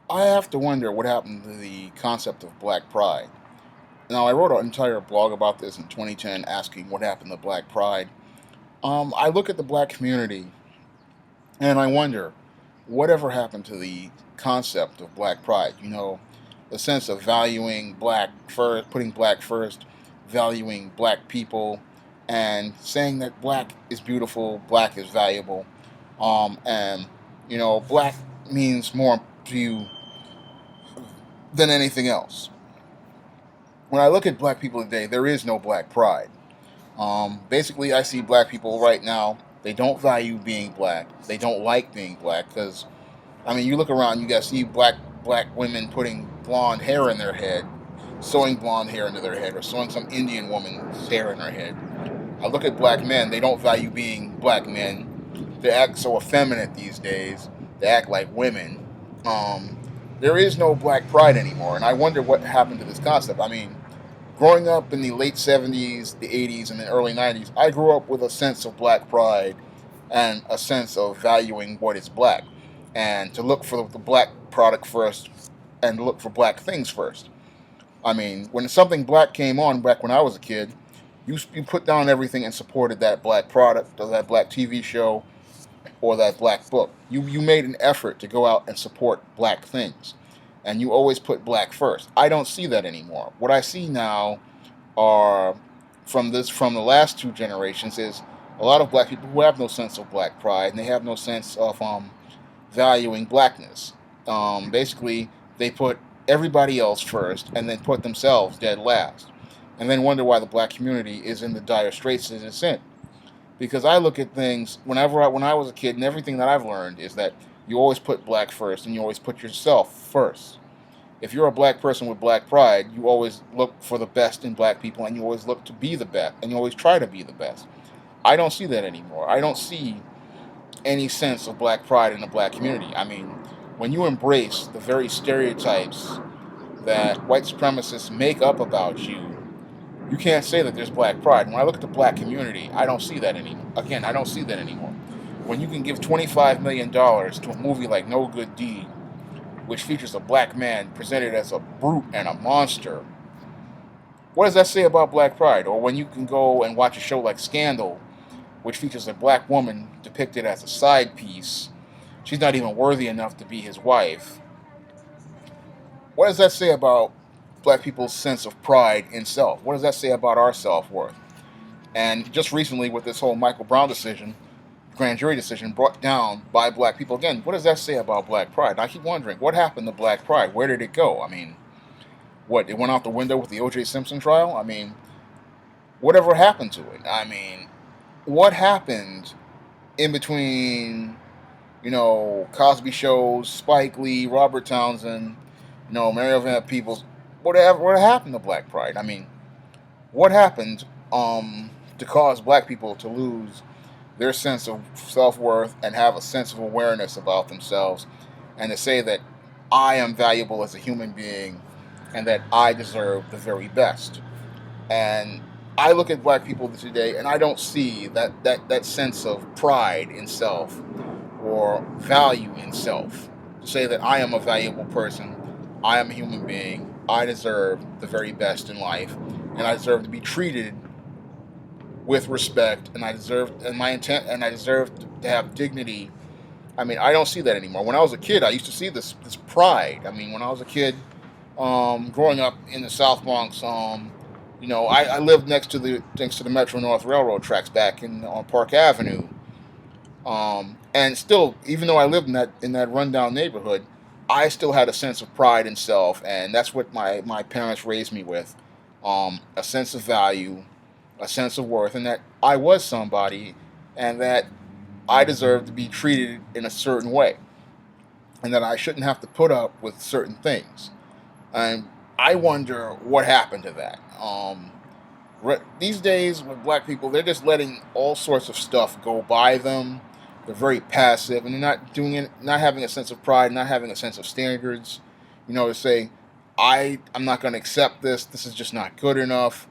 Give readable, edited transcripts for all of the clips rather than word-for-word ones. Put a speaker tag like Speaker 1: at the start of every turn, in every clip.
Speaker 1: I have to wonder what happened to the concept of black pride. Now, I wrote an entire blog about this in 2010 asking what happened to black pride. I look at the black community and I wonder whatever happened to the concept of black pride. The sense of valuing black first, putting black first, valuing black people, and saying that black is beautiful, black is valuable, and black means more to you than anything else. When I look at black people today, there is no black pride. Basically, I see black people right now. They don't value being black. They don't like being black because, I mean, you look around, you guys see black women putting blonde hair in their head, sewing blonde hair into their head, or sewing some Indian woman's hair in her head. I look at black men. They don't value being black men. They act so effeminate these days. They act like women. Um, there is no black pride anymore, and I wonder what happened to this concept. I mean, growing up in the late 70s, the 80s, and the early 90s, I grew up with a sense of black pride and a sense of valuing what is black and to look for the black product first and look for black things first. I mean, when something black came on back when I was a kid, you put down everything and supported that black product or that black TV show or that black book. You made an effort to go out and support black things. And you always put black first. I don't see that anymore. What I see now are from the last two generations is a lot of black people who have no sense of black pride and they have no sense of valuing blackness. Basically, they put everybody else first and then put themselves dead last, and then wonder why the black community is in the dire straits that it's in. Because I look at things when I was a kid, and everything that I've learned is that you always put black first and you always put yourself first. If you're a black person with black pride, you always look for the best in black people and you always look to be the best and you always try to be the best. I don't see that anymore. I don't see any sense of black pride in the black community. I mean, when you embrace the very stereotypes that white supremacists make up about you, you can't say that there's black pride. When I look at the black community, I don't see that anymore. Again, I don't see that anymore. When you can give $25 million to a movie like No Good Deed, which features a black man presented as a brute and a monster, what does that say about black pride? Or when you can go and watch a show like Scandal, which features a black woman depicted as a side piece, she's not even worthy enough to be his wife. What does that say about black people's sense of pride in self? What does that say about our self worth? And just recently, with this whole Michael Brown decision, grand jury decision brought down by black people again, what does that say about black pride? And I keep wondering, what happened to black pride? Where did it go? I mean, what, it went out the window with the O.J. Simpson trial? I mean, whatever happened to it? I mean, what happened in between, Cosby shows, Spike Lee, Robert Townsend, Mario Van Peebles? What happened to black pride? I mean, what happened to cause black people to lose their sense of self worth and have a sense of awareness about themselves, and to say that I am valuable as a human being and that I deserve the very best? And I look at black people today and I don't see that sense of pride in self or value in self to say that I am a valuable person, I am a human being, I deserve the very best in life, and I deserve to be treated with respect, and I deserve to have dignity. I mean, I don't see that anymore. When I was a kid, I used to see this pride. I mean, when I was a kid, growing up in the South Bronx, I lived next to the Metro North Railroad tracks back in on Park Avenue, and still, even though I lived in that rundown neighborhood, I still had a sense of pride in self, and that's what my parents raised me with, a sense of value, a sense of worth, and that I was somebody, and that I deserve to be treated in a certain way, and that I shouldn't have to put up with certain things. And I wonder what happened to that. These days with black people, they're just letting all sorts of stuff go by them. They're very passive, and they're not doing it, not having a sense of pride, not having a sense of standards. To say, I'm not going to accept this. This is just not good enough.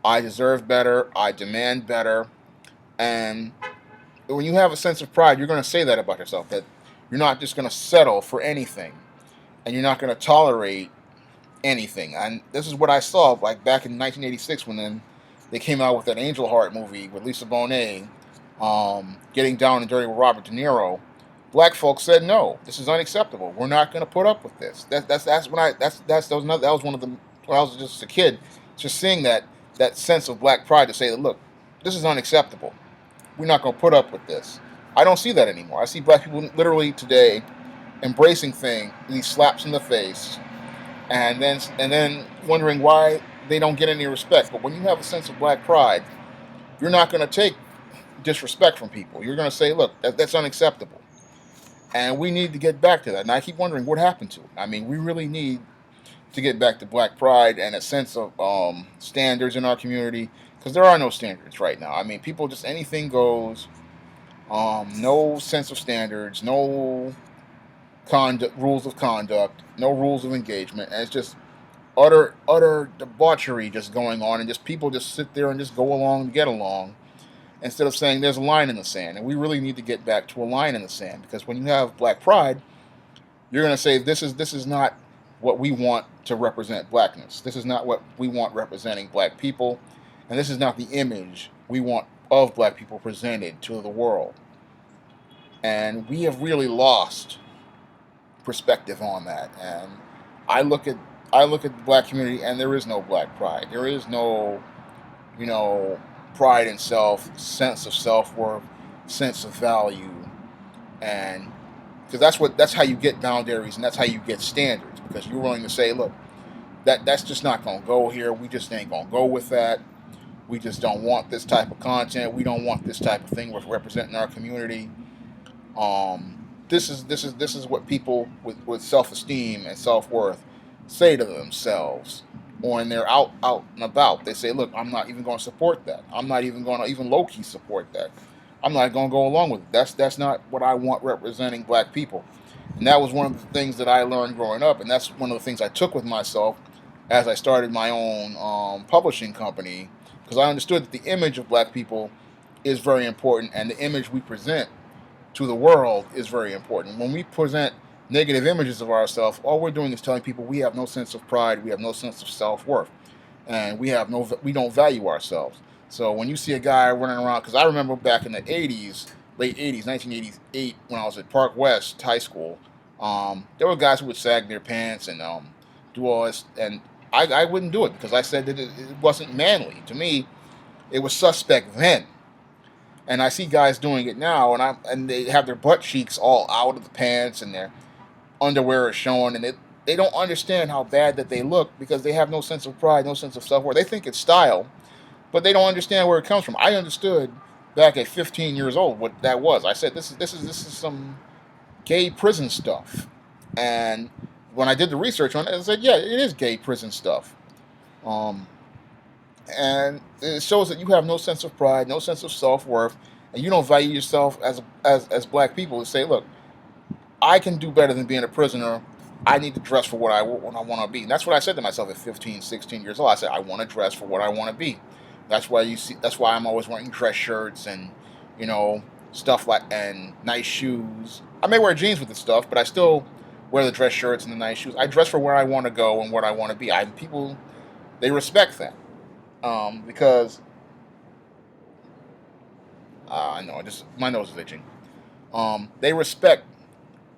Speaker 1: I deserve better. I demand better. And when you have a sense of pride, you're going to say that about yourself. That you're not just going to settle for anything. and you're not going to tolerate anything. And this is what I saw like back in 1986 when then they came out with that Angel Heart movie with Lisa Bonet, getting down and dirty with Robert De Niro. Black folks said no, this is unacceptable. We're not going to put up with this. That's when I that was one of the when I was just a kid, just seeing that sense of black pride to say that look, this is unacceptable. We're not going to put up with this. I don't see that anymore. I see black people literally today embracing these slaps in the face, and then wondering why they don't get any respect. But when you have a sense of black pride, you're not going to take disrespect from people. You're going to say, look, that's unacceptable. And we need to get back to that. And I keep wondering what happened to it. I mean, we really need to get back to black pride and a sense of standards in our community, because there are no standards right now. I mean, people just anything goes. No sense of standards, no rules of conduct, no rules of engagement, and it's just utter debauchery just going on, and just people just sit there and just go along to get along, instead of saying there's a line in the sand. And we really need to get back to a line in the sand, because when you have black pride, you're going to say this is not what we want to represent blackness. This is not what we want representing black people, and this is not the image we want of black people presented to the world. And we have really lost perspective on that. And I look at the black community, and there is no black pride. There is no, pride in self, sense of self-worth, sense of value, and because that's how you get boundaries, and that's how you get standards. Because you're willing to say, look, that's just not going to go here. We just ain't going to go with that. We just don't want this type of content. We don't want this type of thing with representing our community. This is what people with self-esteem and self-worth say to themselves when they're out and about. They say, look, I'm not even going to support that. I'm not even going to even low-key support that. I'm not going to go along with it. That's not what I want representing black people. And that was one of the things that I learned growing up, and that's one of the things I took with myself as I started my own publishing company, because I understood that the image of black people is very important, and the image we present to the world is very important. When we present negative images of ourselves, all we're doing is telling people we have no sense of pride, we have no sense of self-worth, and we don't value ourselves. So when you see a guy running around, because I remember back in the 80s, late 80s, 1988, when I was at Park West High School, there were guys who would sag their pants and do all this, and I wouldn't do it because I said that it wasn't manly. To me, it was suspect then. And I see guys doing it now, and they have their butt cheeks all out of the pants, and their underwear is showing, and they don't understand how bad that they look because they have no sense of pride, no sense of self-worth. They think it's style, but they don't understand where it comes from. I understood back at 15 years old what that was. I said this is some gay prison stuff, and when I did the research on it, I said, yeah, it is gay prison stuff. Um, and it shows that you have no sense of pride, no sense of self-worth, and you don't value yourself as black people to say, look, I can do better than being a prisoner. I need to dress for what I want to be. And that's what I said to myself at 15, 16 years old. I said, I want to dress for what I want to be. That's why I'm always wearing dress shirts and, stuff and nice shoes. I may wear jeans with the stuff, but I still wear the dress shirts and the nice shoes. I dress for where I want to go and what I want to be. People, they respect that. Because I know, my nose is itching. They respect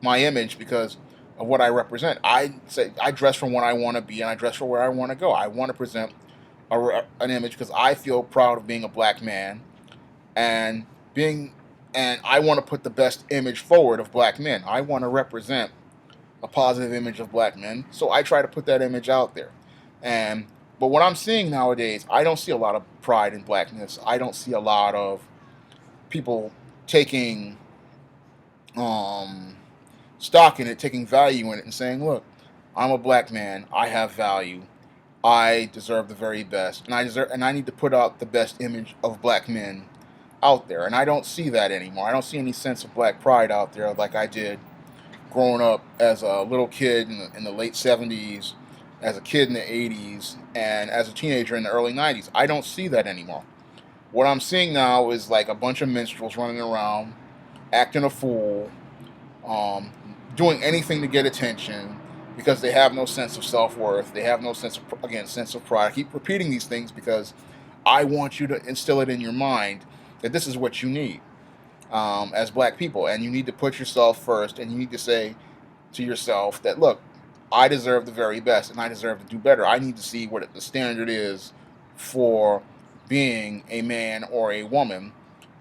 Speaker 1: my image because of what I represent. I say I dress for what I want to be, and I dress for where I want to go. I want to present an image because I feel proud of being a black man, and I want to put the best image forward of black men. I want to represent a positive image of black men, so I try to put that image out there. But what I'm seeing nowadays, I don't see a lot of pride in blackness. I don't see a lot of people taking stock in it, taking value in it, and saying, look, I'm a black man, I have value, I deserve the very best, and I need to put out the best image of black men out there. And I don't see that anymore. I don't see any sense of black pride out there like I did growing up as a little kid in the late 70s, as a kid in the 80s, and as a teenager in the early 90s. I don't see that anymore. What I'm seeing now is like a bunch of minstrels running around, acting a fool, doing anything to get attention, because they have no sense of self-worth. They have no sense of, again, sense of pride. I keep repeating these things because I want you to instill it in your mind that this is what you need as black people, and you need to put yourself first, and you need to say to yourself that, look, I deserve the very best, and I deserve to do better. I need to see what the standard is for being a man or a woman,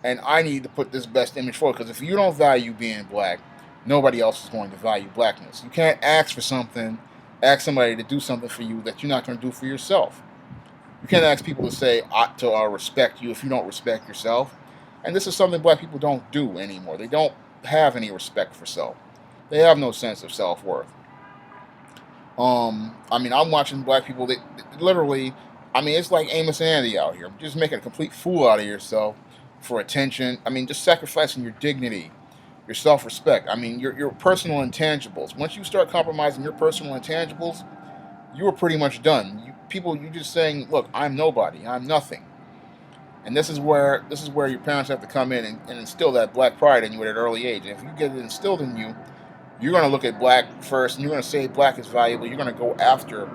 Speaker 1: and I need to put this best image forward, because if you don't value being black, nobody else is going to value blackness. You can't ask for something, ask somebody to do something for you that you're not going to do for yourself. You can't ask people to say, ought to respect you if you don't respect yourself. And this is something black people don't do anymore. They don't have any respect for self. They have no sense of self-worth. I mean, I'm watching black people that literally, I mean, it's like Amos and Andy out here. Just making a complete fool out of yourself for attention. I mean, just sacrificing your dignity, your self-respect. I mean, your personal intangibles. Once you start compromising your personal intangibles, you are pretty much done. You're just saying, look, I'm nobody. I'm nothing. And this is where your parents have to come in and instill that black pride in you at an early age. And if you get it instilled in you, you're going to look at black first, and you're going to say black is valuable. You're going to go after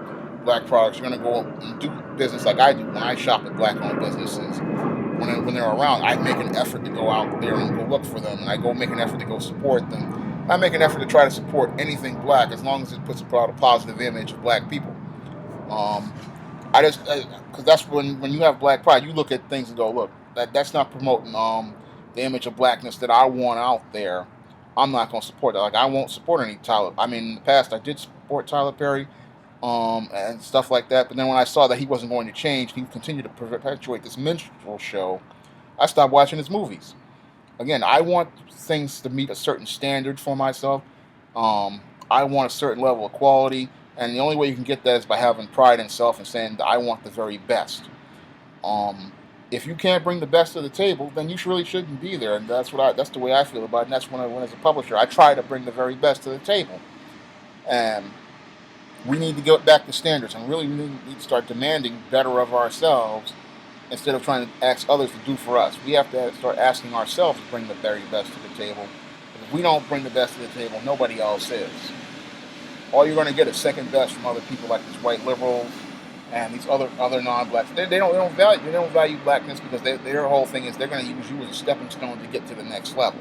Speaker 1: black products. You're going to go and do business like I do when I shop at black-owned businesses. When they're around, I make an effort to go out there and go look for them, and I go make an effort to go support them. I make an effort to try to support anything black as long as it puts out a positive image of black people. Because that's when you have black pride, you look at things and go, look, that's not promoting the image of blackness that I want out there. I'm not going to support that. Like, I won't support any Tyler. I mean, in the past, I did support Tyler Perry and stuff like that. But then when I saw that he wasn't going to change, he continued to perpetuate this minstrel show, I stopped watching his movies. Again, I want things to meet a certain standard for myself. I want a certain level of quality. And the only way you can get that is by having pride in self and saying that I want the very best. If you can't bring the best to the table, then you really shouldn't be there. And that's the way I feel about it. And that's when as a publisher, I try to bring the very best to the table. And we need to get back to standards, and really we need to start demanding better of ourselves instead of trying to ask others to do for us. We have to start asking ourselves to bring the very best to the table. If we don't bring the best to the table, nobody else is. All you're going to get is second best from other people like these white liberals and these other non-blacks. They don't value blackness because their whole thing is they're going to use you as a stepping stone to get to the next level.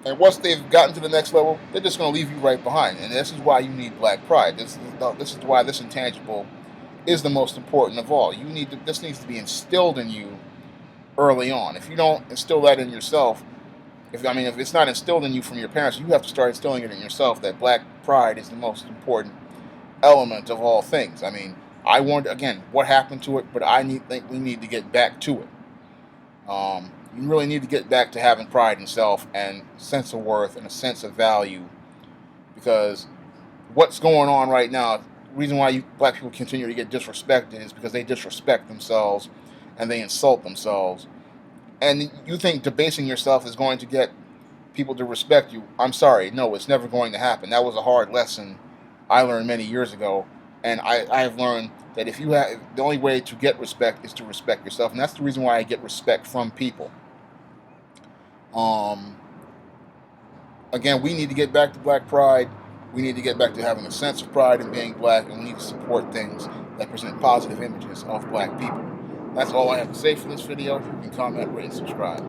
Speaker 1: And once they've gotten to the next level, they're just going to leave you right behind. And this is why you need black pride. This is why this intangible is the most important of all. This needs to be instilled in you early on. If you don't instill that in yourself, if it's not instilled in you from your parents, you have to start instilling it in yourself that black pride is the most important element of all things. I mean, I wonder again what happened to it, but think we need to get back to it. You really need to get back to having pride in self and sense of worth and a sense of value, because what's going on right now, the reason why black people continue to get disrespected is because they disrespect themselves and they insult themselves. And you think debasing yourself is going to get people to respect you. I'm sorry, no, it's never going to happen. That was a hard lesson I learned many years ago, and I have learned that the only way to get respect is to respect yourself, and that's the reason why I get respect from people. Again, we need to get back to black pride. We need to get back to having a sense of pride in being black, and we need to support things that present positive images of black people. That's all I have to say for this video. You can comment, rate, and subscribe.